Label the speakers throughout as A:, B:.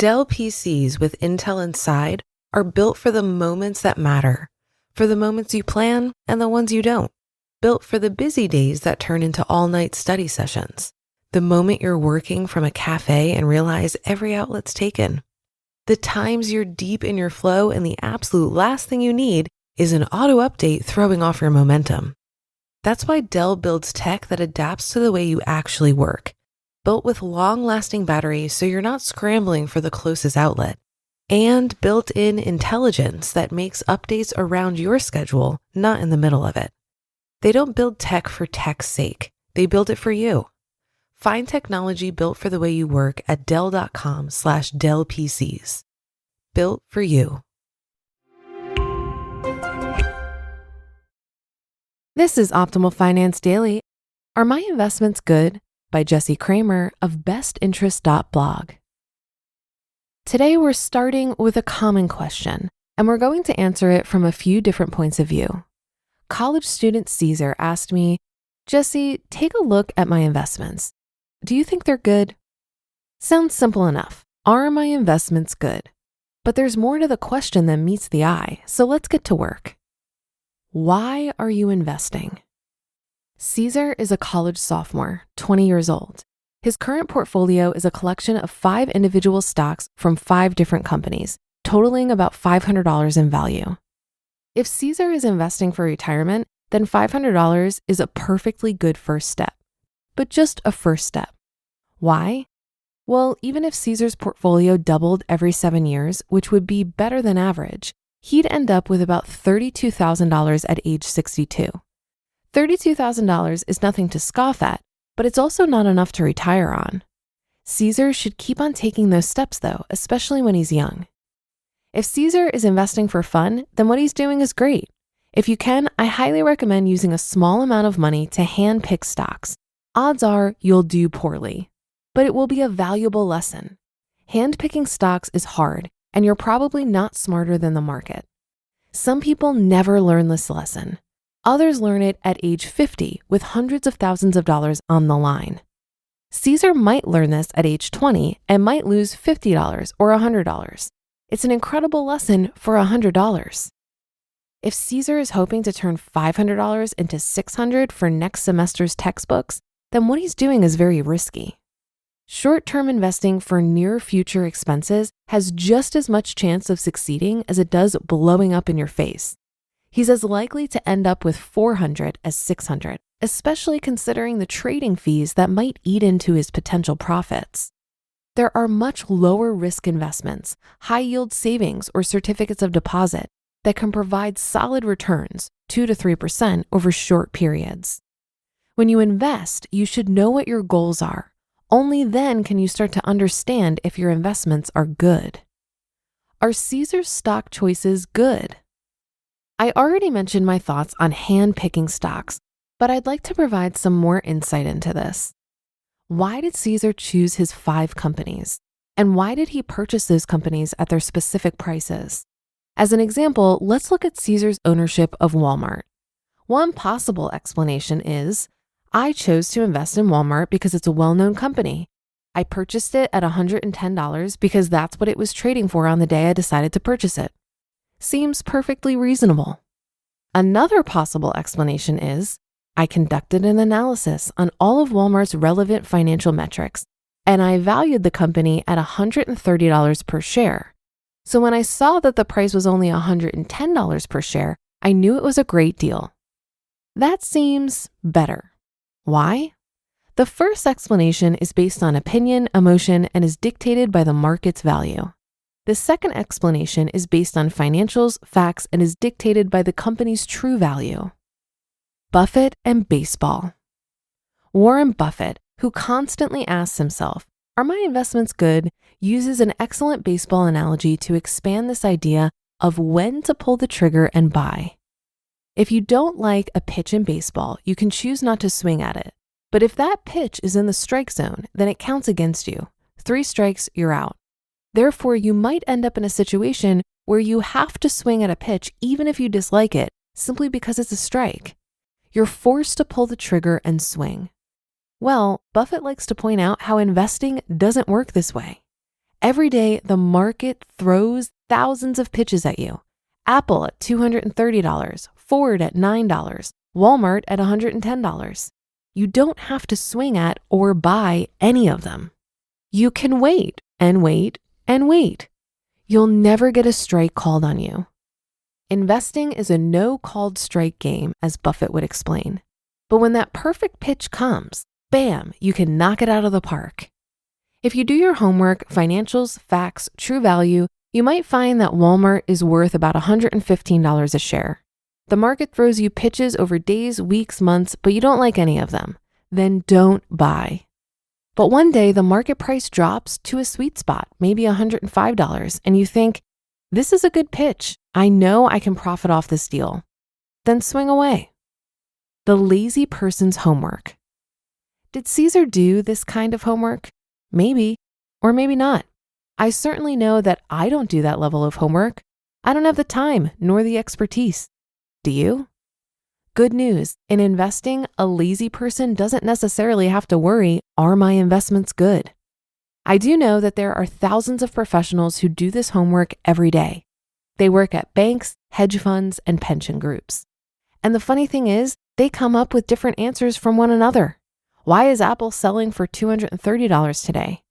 A: Dell PCs with Intel inside are built for the moments that matter, for the moments you plan and the ones you don't. Built for the busy days that turn into all-night study sessions. The moment you're working from a cafe and realize every outlet's taken. The times you're deep in your flow and the absolute last thing you need is an auto update throwing off your momentum. That's why Dell builds tech that adapts to the way you actually work. Built with long-lasting batteries so you're not scrambling for the closest outlet. And built-in intelligence that makes updates around your schedule, not in the middle of it. They don't build tech for tech's sake. They build it for you. Find technology built for the way you work at Dell.com/DellPCs. Built for you.
B: This is Optimal Finance Daily. Are my investments good? By Jesse Cramer of bestinterest.blog. Today we're starting with a common question, and we're going to answer it from a few different points of view. College student Caesar asked me, Jesse, take a look at my investments. Do you think they're good? Sounds simple enough. Are my investments good? But there's more to the question than meets the eye, so let's get to work. Why are you investing? Caesar is a college sophomore, 20 years old. His current portfolio is a collection of 5 individual stocks from 5 different companies, totaling about $500 in value. If Caesar is investing for retirement, then $500 is a perfectly good first step, but just a first step. Why? Well, even if Caesar's portfolio doubled every 7 years, which would be better than average, he'd end up with about $32,000 at age 62. $32,000 is nothing to scoff at, but it's also not enough to retire on. Caesar should keep on taking those steps though, especially when he's young. If Caesar is investing for fun, then what he's doing is great. If you can, I highly recommend using a small amount of money to handpick stocks. Odds are you'll do poorly, but it will be a valuable lesson. Handpicking stocks is hard, and you're probably not smarter than the market. Some people never learn this lesson. Others learn it at age 50 with hundreds of thousands of dollars on the line. Caesar might learn this at age 20 and might lose $50 or $100. It's an incredible lesson for $100. If Caesar is hoping to turn $500 into $600 for next semester's textbooks, then what he's doing is very risky. Short-term investing for near future expenses has just as much chance of succeeding as it does blowing up in your face. He's as likely to end up with $400 as $600, especially considering the trading fees that might eat into his potential profits. There are much lower risk investments, high-yield savings or certificates of deposit that can provide solid returns, 2 to 3% over short periods. When you invest, you should know what your goals are. Only then can you start to understand if your investments are good. Are Caesar's stock choices good? I already mentioned my thoughts on hand-picking stocks, but I'd like to provide some more insight into this. Why did Caesar choose his 5 companies? And why did he purchase those companies at their specific prices? As an example, let's look at Caesar's ownership of Walmart. One possible explanation is, I chose to invest in Walmart because it's a well-known company. I purchased it at $110 because that's what it was trading for on the day I decided to purchase it. Seems perfectly reasonable. Another possible explanation is, I conducted an analysis on all of Walmart's relevant financial metrics, and I valued the company at $130 per share. So when I saw that the price was only $110 per share, I knew it was a great deal. That seems better. Why? The first explanation is based on opinion, emotion, and is dictated by the market's value. The second explanation is based on financials, facts, and is dictated by the company's true value. Buffett and baseball. Warren Buffett, who constantly asks himself, are my investments good, uses an excellent baseball analogy to expand this idea of when to pull the trigger and buy. If you don't like a pitch in baseball, you can choose not to swing at it. But if that pitch is in the strike zone, then it counts against you. 3 strikes, you're out. Therefore, you might end up in a situation where you have to swing at a pitch even if you dislike it, simply because it's a strike. You're forced to pull the trigger and swing. Well, Buffett likes to point out how investing doesn't work this way. Every day, the market throws thousands of pitches at you. Apple at $230, Ford at $9, Walmart at $110. You don't have to swing at or buy any of them. You can wait and wait and wait. You'll never get a strike called on you. Investing is a no-called strike game, as Buffett would explain. But when that perfect pitch comes, bam, you can knock it out of the park. If you do your homework, financials, facts, true value, you might find that Walmart is worth about $115 a share. The market throws you pitches over days, weeks, months, but you don't like any of them. Then don't buy. But one day the market price drops to a sweet spot, maybe $105, and you think, this is a good pitch. I know I can profit off this deal. Then swing away. The lazy person's homework. Did Caesar do this kind of homework? Maybe, or maybe not. I certainly know that I don't do that level of homework. I don't have the time nor the expertise. Do you? Good news, in investing, a lazy person doesn't necessarily have to worry, are my investments good? I do know that there are thousands of professionals who do this homework every day. They work at banks, hedge funds, and pension groups. And the funny thing is, they come up with different answers from one another. Why is Apple selling for $230 today?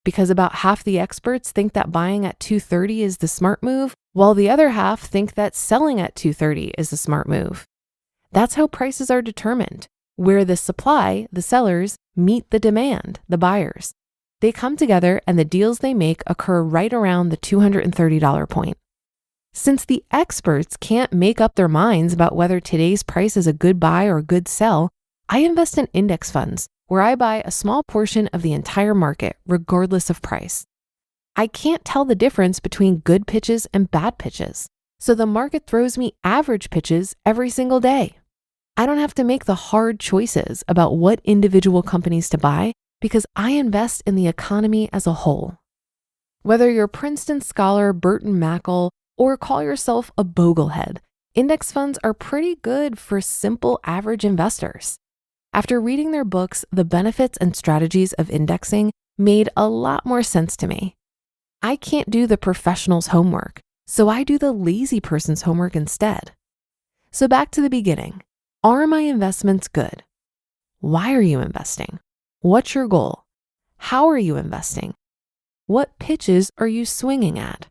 B: Because about half the experts think that buying at $230 is the smart move, while the other half think that selling at $230 is the smart move. That's how prices are determined, where the supply, the sellers, meet the demand, the buyers. They come together and the deals they make occur right around the $230 point. Since the experts can't make up their minds about whether today's price is a good buy or a good sell, I invest in index funds where I buy a small portion of the entire market, regardless of price. I can't tell the difference between good pitches and bad pitches, so the market throws me average pitches every single day. I don't have to make the hard choices about what individual companies to buy because I invest in the economy as a whole. Whether you're Princeton scholar Burton Mackle or call yourself a boglehead, index funds are pretty good for simple average investors. After reading their books, the benefits and strategies of indexing made a lot more sense to me. I can't do the professional's homework, so I do the lazy person's homework instead. So back to the beginning. Are my investments good? Why are you investing? What's your goal? How are you investing? What pitches are you swinging at?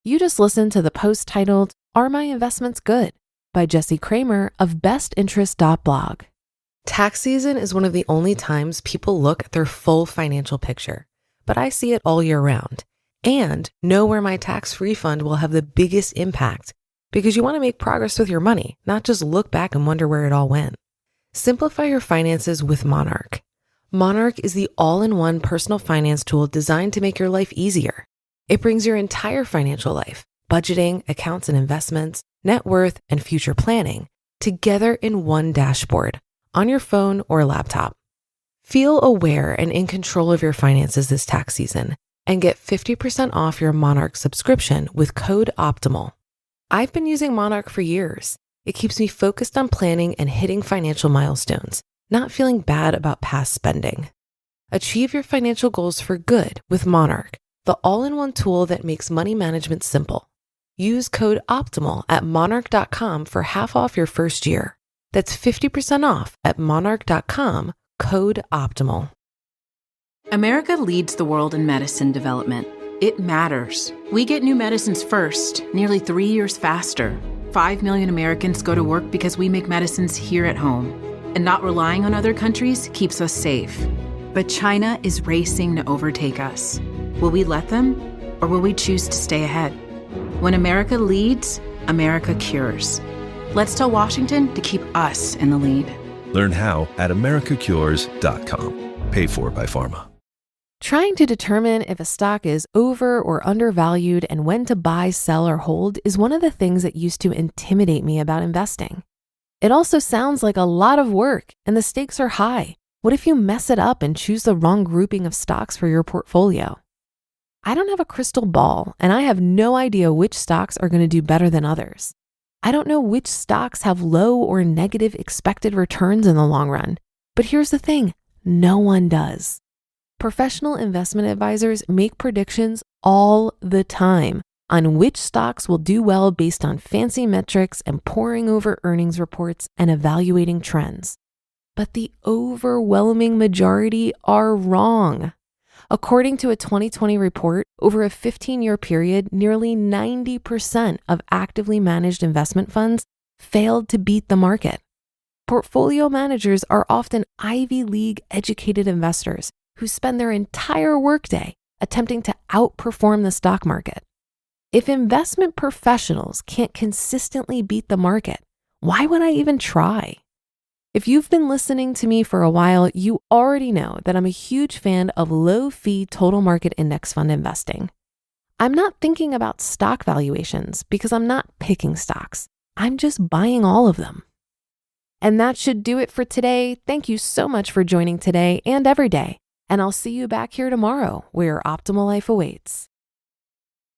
B: You just listened to the post titled, Are My Investments Good? By Jesse Cramer of bestinterest.blog.
A: Tax season is one of the only times people look at their full financial picture, but I see it all year round and know where my tax refund will have the biggest impact because you want to make progress with your money, not just look back and wonder where it all went. Simplify your finances with Monarch. Monarch is the all-in-one personal finance tool designed to make your life easier. It brings your entire financial life, budgeting, accounts and investments, net worth, and future planning together in one dashboard on your phone or laptop. Feel aware and in control of your finances this tax season and get 50% off your Monarch subscription with code OPTIMAL. I've been using Monarch for years. It keeps me focused on planning and hitting financial milestones, not feeling bad about past spending. Achieve your financial goals for good with Monarch, the all-in-one tool that makes money management simple. Use code OPTIMAL at monarch.com for half off your first year. That's 50% off at monarch.com, code OPTIMAL.
C: America leads the world in medicine development. It matters. We get new medicines first, nearly 3 years faster. 5 million Americans go to work because we make medicines here at home. And not relying on other countries keeps us safe. But China is racing to overtake us. Will we let them, or will we choose to stay ahead? When America leads, America cures. Let's tell Washington to keep us in the lead.
D: Learn how at americacures.com. Paid for by Pharma.
B: Trying to determine if a stock is over or undervalued and when to buy, sell, or hold is one of the things that used to intimidate me about investing. It also sounds like a lot of work and the stakes are high. What if you mess it up and choose the wrong grouping of stocks for your portfolio? I don't have a crystal ball and I have no idea which stocks are going to do better than others. I don't know which stocks have low or negative expected returns in the long run. But here's the thing, No one does. Professional investment advisors make predictions all the time on which stocks will do well based on fancy metrics and poring over earnings reports and evaluating trends. But the overwhelming majority are wrong. According to a 2020 report, over a 15-year period, nearly 90% of actively managed investment funds failed to beat the market. Portfolio managers are often Ivy League educated investors who spend their entire workday attempting to outperform the stock market. If investment professionals can't consistently beat the market, why would I even try? If you've been listening to me for a while, you already know that I'm a huge fan of low-fee total market index fund investing. I'm not thinking about stock valuations because I'm not picking stocks. I'm just buying all of them. And that should do it for today. Thank you so much for joining today and every day. And I'll see you back here tomorrow where your optimal life awaits.